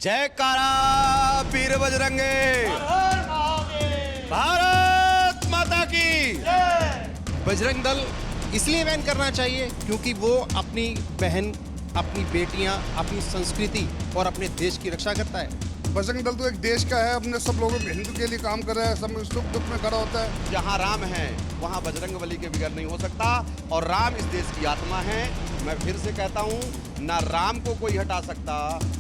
जयकारा वीर बजरंगे, भारत माता की। बजरंग दल इसलिए बैन करना चाहिए क्योंकि वो अपनी बहन, अपनी बेटियां, अपनी संस्कृति और अपने देश की रक्षा करता है। बजरंग दल तो एक देश का है, अपने सब लोगों हिंदू के लिए काम कर रहा है, सब सुख दुख में खड़ा होता है। जहाँ राम है वहाँ बजरंग बली के बगैर नहीं हो सकता, और राम इस देश की आत्मा है। मैं फिर से कहता हूँ, ना राम को कोई हटा सकता,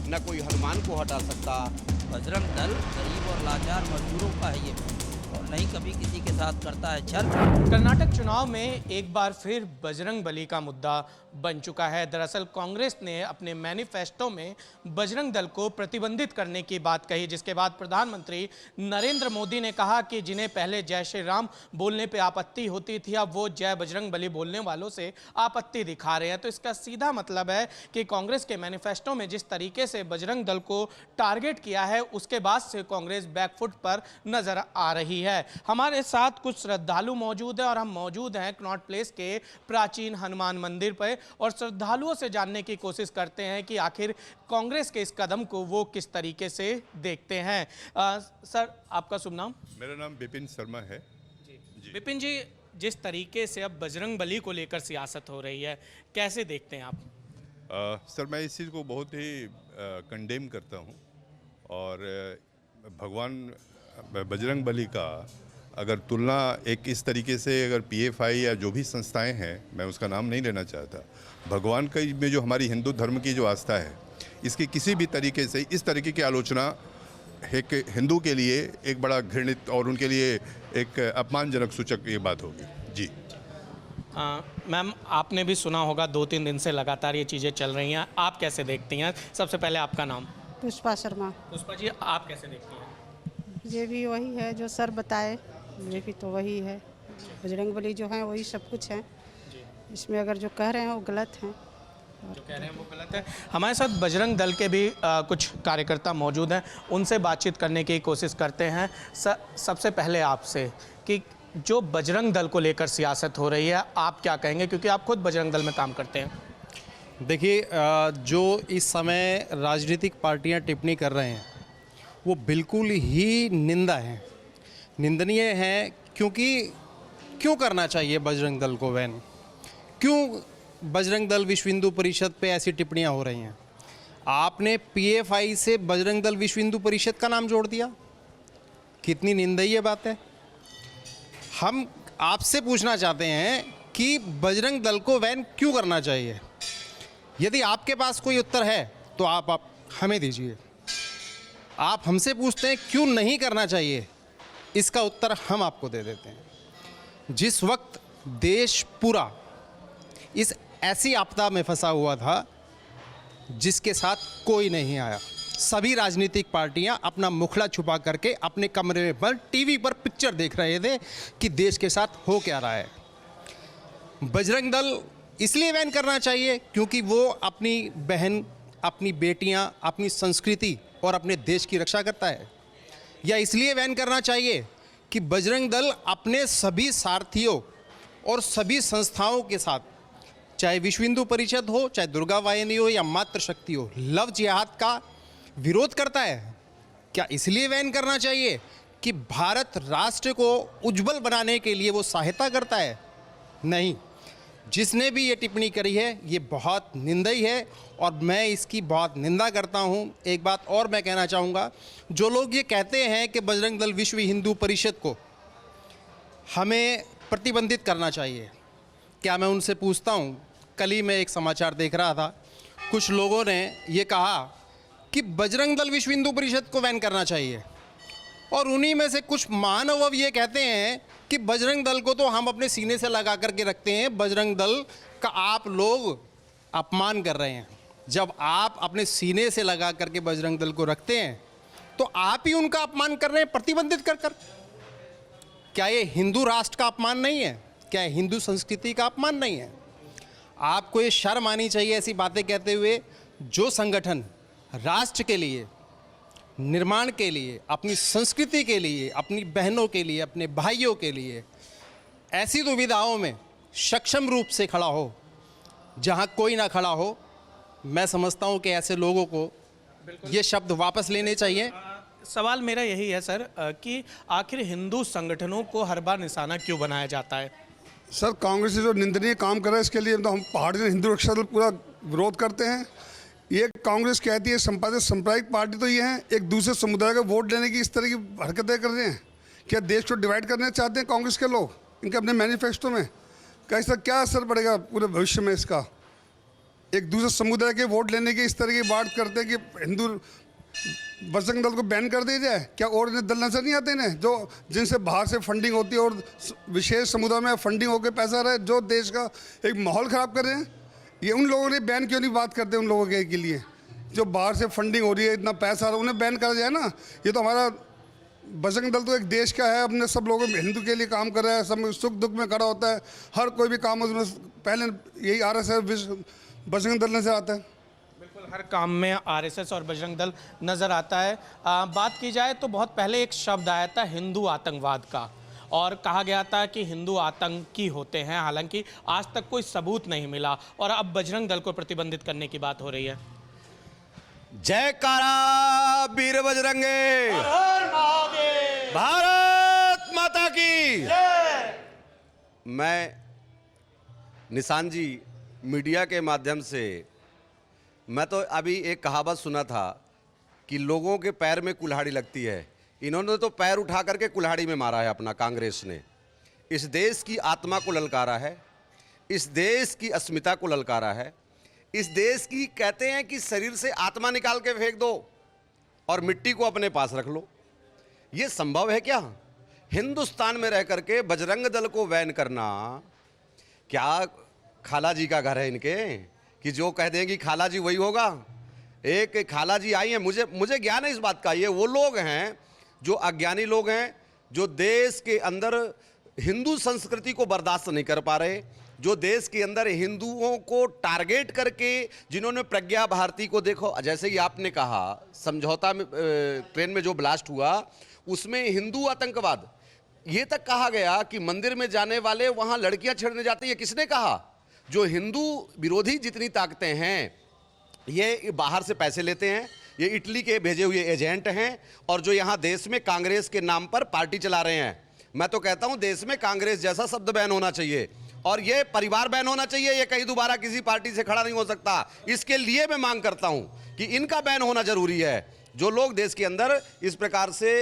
ना कोई हनुमान को हटा सकता। बजरंग दल गरीब और लाचार मजदूरों का है ये, और नहीं कभी किसी के साथ करता है छल। कर्नाटक चुनाव में एक बार फिर बजरंग बली का मुद्दा बन चुका है। दरअसल कांग्रेस ने अपने मैनिफेस्टो में बजरंग दल को प्रतिबंधित करने की बात कही, जिसके बाद प्रधानमंत्री नरेंद्र मोदी ने कहा कि जिन्हें पहले जय श्री राम बोलने पे आपत्ति होती थी, अब वो जय बजरंग बली बोलने वालों से आपत्ति दिखा रहे हैं। तो इसका सीधा मतलब है कि कांग्रेस के मैनिफेस्टो में जिस तरीके से बजरंग दल को टारगेट किया है, उसके बाद से कांग्रेस बैकफुट पर नजर आ रही है। हमारे साथ कुछ श्रद्धालु मौजूद हैं और हम मौजूद हैं कनॉट प्लेस के प्राचीन हनुमान मंदिर पर, और श्रद्धालुओं से जानने की कोशिश करते हैं कि आखिर कांग्रेस के इस कदम को वो किस तरीके से देखते हैं। सर, आपका शुभ नाम? मेरा नाम विपिन शर्मा है। जी विपिन जी, जिस तरीके से अब बजरंग बली को लेकर सियासत हो रही है, कैसे देखते हैं आप? सर, मैं इस चीज़ को बहुत ही कंडेम करता हूँ, और भगवान बजरंग बली का अगर तुलना एक इस तरीके से अगर PFI या जो भी संस्थाएं हैं, मैं उसका नाम नहीं लेना चाहता, भगवान का में जो हमारी हिंदू धर्म की जो आस्था है, इसकी किसी भी तरीके से इस तरीके की आलोचना एक हिंदू के लिए एक बड़ा घृणित और उनके लिए एक अपमानजनक सूचक ये बात होगी। जी मैम, आपने भी सुना होगा 2-3 दिन से लगातार ये चीज़ें चल रही हैं, आप कैसे देखती हैं? सबसे पहले आपका नाम? पुष्पा शर्मा। पुष्पा जी, आप कैसे देखती हैं? ये भी वही है जो सर बताए, ये भी तो वही है। बजरंग बली जो है वही सब कुछ है, इसमें अगर जो कह रहे हैं वो गलत हैं। जो कह रहे हैं वो गलत है। हमारे साथ बजरंग दल के भी कुछ कार्यकर्ता मौजूद हैं, उनसे बातचीत करने की कोशिश करते हैं। सबसे पहले आपसे कि जो बजरंग दल को लेकर सियासत हो रही है, आप क्या कहेंगे, क्योंकि आप खुद बजरंग दल में काम करते हैं? देखिए, जो इस समय राजनीतिक पार्टियां टिप्पणी कर रहे हैं वो बिल्कुल ही निंदा है, निंदनीय है। क्यों करना चाहिए बजरंग दल को बैन? क्यों बजरंग दल विश्व हिंदू परिषद पे ऐसी टिप्पणियां हो रही हैं? आपने PFI से बजरंग दल विश्व हिंदू परिषद का नाम जोड़ दिया, कितनी निंदनीय बात है। हम आपसे पूछना चाहते हैं कि बजरंग दल को बैन क्यों करना चाहिए? यदि आपके पास कोई उत्तर है तो आप हमें दीजिए। आप हमसे पूछते हैं क्यों नहीं करना चाहिए, इसका उत्तर हम आपको दे देते हैं। जिस वक्त देश पूरा इस ऐसी आपदा में फंसा हुआ था जिसके साथ कोई नहीं आया, सभी राजनीतिक पार्टियां अपना मुखड़ा छुपा करके अपने कमरे पर टीवी पर पिक्चर देख रहे थे कि देश के साथ हो क्या रहा है। बजरंग दल इसलिए बैन करना चाहिए क्योंकि वो अपनी बहन, अपनी बेटियां, अपनी संस्कृति और अपने देश की रक्षा करता है, या इसलिए बैन करना चाहिए कि बजरंग दल अपने सभी सारथियों और सभी संस्थाओं के साथ, चाहे विश्व हिंदू परिषद हो, चाहे दुर्गा वाहिनी हो या मातृशक्ति हो, लव जिहाद का विरोध करता है? क्या इसलिए बैन करना चाहिए कि भारत राष्ट्र को उज्जवल बनाने के लिए वो सहायता करता है? नहीं। जिसने भी ये टिप्पणी करी है ये बहुत निंदनीय है और मैं इसकी बहुत निंदा करता हूँ। एक बात और मैं कहना चाहूँगा, जो लोग ये कहते हैं कि बजरंग दल विश्व हिंदू परिषद को हमें प्रतिबंधित करना चाहिए, क्या मैं उनसे पूछता हूँ, कल ही मैं एक समाचार देख रहा था, कुछ लोगों ने ये कहा कि बजरंग दल विश्व हिंदू परिषद को बैन करना चाहिए, और उन्हीं में से कुछ महानुभाव ये कहते हैं कि बजरंग दल को तो हम अपने सीने से लगा करके रखते हैं, बजरंग दल का आप लोग अपमान कर रहे हैं। जब आप अपने सीने से लगा करके बजरंग दल को रखते हैं तो आप ही उनका अपमान कर रहे हैं प्रतिबंधित कर कर। क्या ये हिंदू राष्ट्र का अपमान नहीं है? क्या हिंदू संस्कृति का अपमान नहीं है? आपको ये शर्म आनी चाहिए ऐसी बातें कहते हुए। जो संगठन राष्ट्र के लिए, निर्माण के लिए, अपनी संस्कृति के लिए, अपनी बहनों के लिए, अपने भाइयों के लिए ऐसी दुविधाओं में सक्षम रूप से खड़ा हो जहां कोई ना खड़ा हो, मैं समझता हूं कि ऐसे लोगों को ये शब्द वापस लेने चाहिए। सवाल मेरा यही है सर कि आखिर हिंदू संगठनों को हर बार निशाना क्यों बनाया जाता है? सर कांग्रेस से जो निंदनीय काम कर रहा है इसके लिए तो हम पहाड़ी हिंदू रक्षा दल पूरा विरोध करते हैं। ये कांग्रेस कहती है सांप्रदायिक पार्टी तो ये है, एक दूसरे समुदाय का वोट लेने की इस तरह की हरकतें कर रहे हैं। क्या देश को डिवाइड करना चाहते हैं कांग्रेस के लोग इनके अपने मैनिफेस्टो में? कैसा क्या असर पड़ेगा पूरे भविष्य में इसका? एक दूसरे समुदाय के वोट लेने की इस तरह की बात करते हैं कि हिंदू बजरंग दल को बैन कर दिया जाए। क्या और इन्हें दल नजर नहीं आते इन्हें जो जिनसे बाहर से फंडिंग होती है और विशेष समुदाय में फंडिंग होकर पैसा रहे, जो देश का एक माहौल ख़राब कर रहे हैं? ये उन लोगों ने बैन क्यों नहीं बात करते? उन लोगों के लिए जो बाहर से फंडिंग हो रही है, इतना पैसा आ रहा है, उन्हें बैन करा जाए ना। ये तो हमारा बजरंग दल तो एक देश का है, अपने सब लोगों हिंदू के लिए काम कर रहा है, सब सुख दुख में खड़ा होता है। हर कोई भी काम उसमें पहले यही RSS बजरंग दल नजर आता है। बिल्कुल, हर काम में RSS और बजरंग दल नज़र आता है। बात की जाए तो बहुत पहले एक शब्द आया था हिंदू आतंकवाद का, और कहा गया था कि हिंदू आतंकी होते हैं। हालांकि आज तक कोई सबूत नहीं मिला और अब बजरंग दल को प्रतिबंधित करने की बात हो रही है। जयकारा वीर बजरंगे, भारत माता की। मैं निशान जी मीडिया के माध्यम से, मैं तो अभी एक कहावत सुना था कि लोगों के पैर में कुल्हाड़ी लगती है। इन्होंने तो पैर उठा करके कुल्हाड़ी में मारा है अपना। कांग्रेस ने इस देश की आत्मा को ललकारा है, इस देश की अस्मिता को ललकारा है, इस देश की कहते हैं कि शरीर से आत्मा निकाल के फेंक दो और मिट्टी को अपने पास रख लो। ये संभव है क्या? हिंदुस्तान में रह करके बजरंग दल को बैन करना? क्या खाला जी का घर है इनके कि जो कह देंगी खाला जी वही होगा? एक खाला जी आई हैं, मुझे ज्ञान है इस बात का। ये वो लोग हैं जो अज्ञानी लोग हैं, जो देश के अंदर हिंदू संस्कृति को बर्दाश्त नहीं कर पा रहे, जो देश के अंदर हिंदुओं को टारगेट करके, जिन्होंने प्रज्ञा भारती को देखो, जैसे ही आपने कहा समझौता में ट्रेन में जो ब्लास्ट हुआ उसमें हिंदू आतंकवाद ये तक कहा गया कि मंदिर में जाने वाले वहां लड़कियां छेड़ने जाती है। किसने कहा? जो हिंदू विरोधी जितनी ताकतें हैं ये बाहर से पैसे लेते हैं, ये इटली के भेजे हुए एजेंट हैं और जो यहाँ देश में कांग्रेस के नाम पर पार्टी चला रहे हैं। मैं तो कहता हूँ देश में कांग्रेस जैसा शब्द बैन होना चाहिए और ये परिवार बैन होना चाहिए। ये कहीं दोबारा किसी पार्टी से खड़ा नहीं हो सकता। इसके लिए मैं मांग करता हूँ कि इनका बैन होना जरूरी है। जो लोग देश के अंदर इस प्रकार से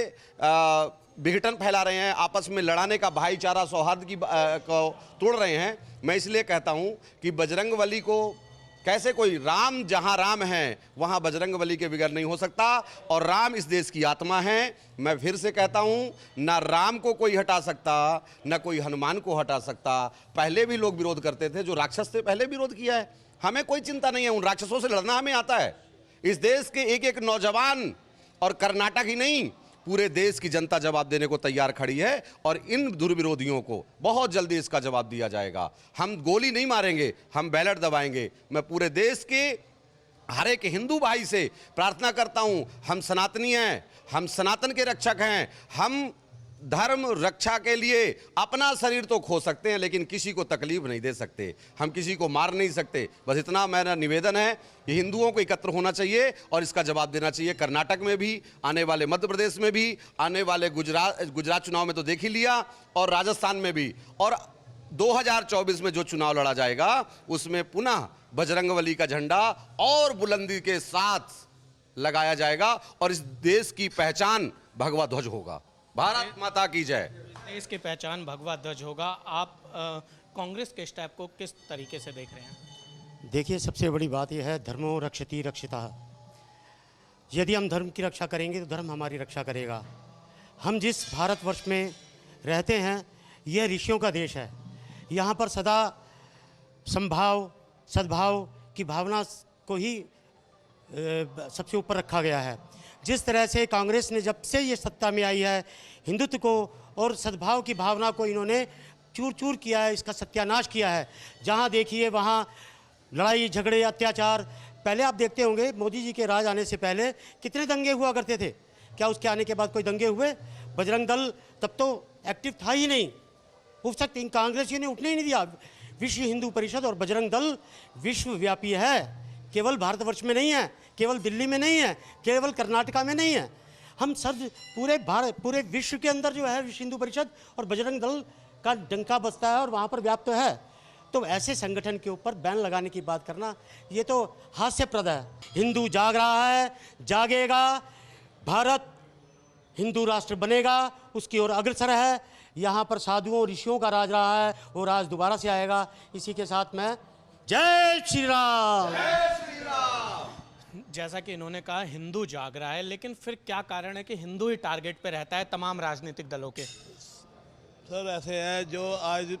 विघटन फैला रहे हैं, आपस में लड़ाने का भाईचारा सौहार्द को तोड़ रहे हैं, मैं इसलिए कहता हूं कि बजरंगबली को कैसे कोई राम, जहां राम है वहां बजरंगबली के बगैर नहीं हो सकता और राम इस देश की आत्मा है। मैं फिर से कहता हूं ना राम को कोई हटा सकता, ना कोई हनुमान को हटा सकता। पहले भी लोग विरोध करते थे, जो राक्षस थे पहले विरोध किया है। हमें कोई चिंता नहीं है, उन राक्षसों से लड़ना हमें आता है। इस देश के एक एक नौजवान और कर्नाटक ही नहीं पूरे देश की जनता जवाब देने को तैयार खड़ी है और इन दुर्विरोधियों को बहुत जल्दी इसका जवाब दिया जाएगा। हम गोली नहीं मारेंगे, हम बैलेट दबाएंगे। मैं पूरे देश के हर एक हिंदू भाई से प्रार्थना करता हूं, हम सनातनी हैं, हम सनातन के रक्षक हैं, हम धर्म रक्षा के लिए अपना शरीर तो खो सकते हैं लेकिन किसी को तकलीफ नहीं दे सकते, हम किसी को मार नहीं सकते। बस इतना मेरा निवेदन है कि हिंदुओं को एकत्र होना चाहिए और इसका जवाब देना चाहिए। कर्नाटक में भी, आने वाले मध्य प्रदेश में भी, आने वाले गुजरात चुनाव में तो देख ही लिया, और राजस्थान में भी, और 2024 में जो चुनाव लड़ा जाएगा उसमें पुनः बजरंगबली का झंडा और बुलंदी के साथ लगाया जाएगा और इस देश की पहचान भगवा ध्वज होगा। भारत माता की जय। देश की पहचान भगवा ध्वज होगा। आप कांग्रेस के स्टेप को किस तरीके से देख रहे हैं? देखिए, सबसे बड़ी बात यह है, धर्मो रक्षति रक्षिता। यदि हम धर्म की रक्षा करेंगे तो धर्म हमारी रक्षा करेगा। हम जिस भारतवर्ष में रहते हैं यह ऋषियों का देश है। यहाँ पर सदा समभाव, सद्भाव की भावना को ही सबसे ऊपर रखा गया है। जिस तरह से कांग्रेस ने जब से ये सत्ता में आई है, हिंदुत्व को और सद्भाव की भावना को इन्होंने चूर चूर किया है, इसका सत्यानाश किया है। जहाँ देखिए वहाँ लड़ाई झगड़े, अत्याचार। पहले आप देखते होंगे मोदी जी के राज आने से पहले कितने दंगे हुआ करते थे, क्या उसके आने के बाद कोई दंगे हुए? बजरंग दल तब तो एक्टिव था ही नहीं, उस वक्त इन कांग्रेसियों ने उठने ही नहीं दिया। विश्व हिंदू परिषद और बजरंग दल विश्वव्यापी है। केवल भारतवर्ष में नहीं है, केवल दिल्ली में नहीं है, केवल कर्नाटका में नहीं है। हम सब पूरे विश्व के अंदर जो है विश्व हिंदू परिषद और बजरंग दल का डंका बजता है और वहाँ पर व्याप्त है। तो ऐसे संगठन के ऊपर बैन लगाने की बात करना ये तो हास्यप्रद है। हिंदू जाग रहा है, जागेगा, भारत हिंदू राष्ट्र बनेगा, उसकी ओर अग्रसर है। यहाँ पर साधुओं ऋषियों का राज रहा है, वो राज दोबारा से आएगा। इसी के साथ मैं जय श्री राम। जैसा कि इन्होंने कहा हिंदू जाग रहा है, लेकिन फिर क्या कारण है कि हिंदू ही टारगेट पे रहता है तमाम राजनीतिक दलों के? सर ऐसे है, जो आज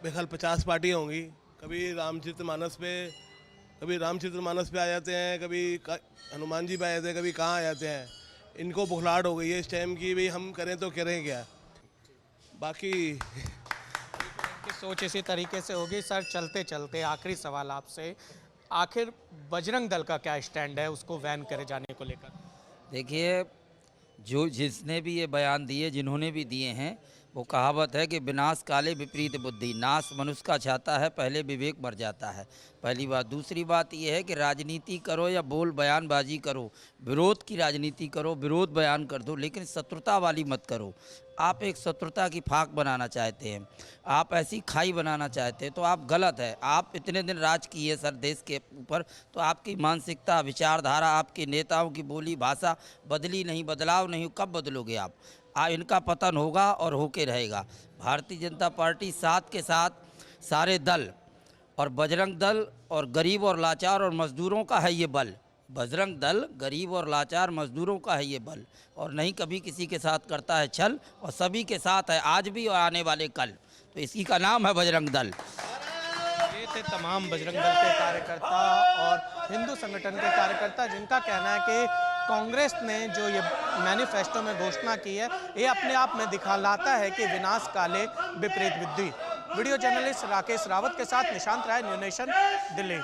बेखल 50 पार्टी होंगी, कभी रामचरितमानस पे आ जाते हैं, कभी हनुमान जी पे आ जाते हैं, कभी कहाँ आ जाते हैं। इनको बुखलाहट हो गई है इस टाइम की, भाई हम करें तो करें क्या। बाकी की सोच इसी तरीके से होगी। सर चलते चलते आखिरी सवाल आपसे, आखिर बजरंग दल का क्या स्टैंड है उसको बैन करे जाने को लेकर? देखिए, जो जिसने भी ये बयान दिए, जिन्होंने भी दिए हैं, वो कहावत है कि विनाश काले विपरीत बुद्धि, नाश मनुष्य का चाहता है, पहले विवेक मर जाता है। पहली बात। दूसरी बात ये है कि राजनीति करो या बोल बयानबाजी करो, विरोध की राजनीति करो, विरोध बयान कर दो, लेकिन शत्रुता वाली मत करो। आप एक शत्रुता की फाक बनाना चाहते हैं, आप ऐसी खाई बनाना चाहते हैं, तो आप गलत है। आप इतने दिन राज किए सर देश के ऊपर, तो आपकी मानसिकता, विचारधारा, आपके नेताओं की बोली भाषा बदली नहीं, बदलाव नहीं, कब बदलोगे आप? इनका पतन होगा और होके रहेगा। भारतीय जनता पार्टी साथ के साथ सारे दल और बजरंग दल और गरीब और लाचार और मज़दूरों का है ये बल। बजरंग दल गरीब और लाचार मज़दूरों का है ये बल, और नहीं कभी किसी के साथ करता है छल, और सभी के साथ है आज भी और आने वाले कल। तो इसी का नाम है बजरंग दल। ये थे तमाम बजरंग दल के कार्यकर्ता और हिंदू संगठन के कार्यकर्ता, जिनका कहना है कि कांग्रेस ने जो ये मैनिफेस्टो में घोषणा की है, ये अपने आप में दिखलाता है कि विनाश काले विपरीत बुद्धि। वीडियो जर्नलिस्ट राकेश रावत के साथ निशांत राय, न्यू नेशन, दिल्ली।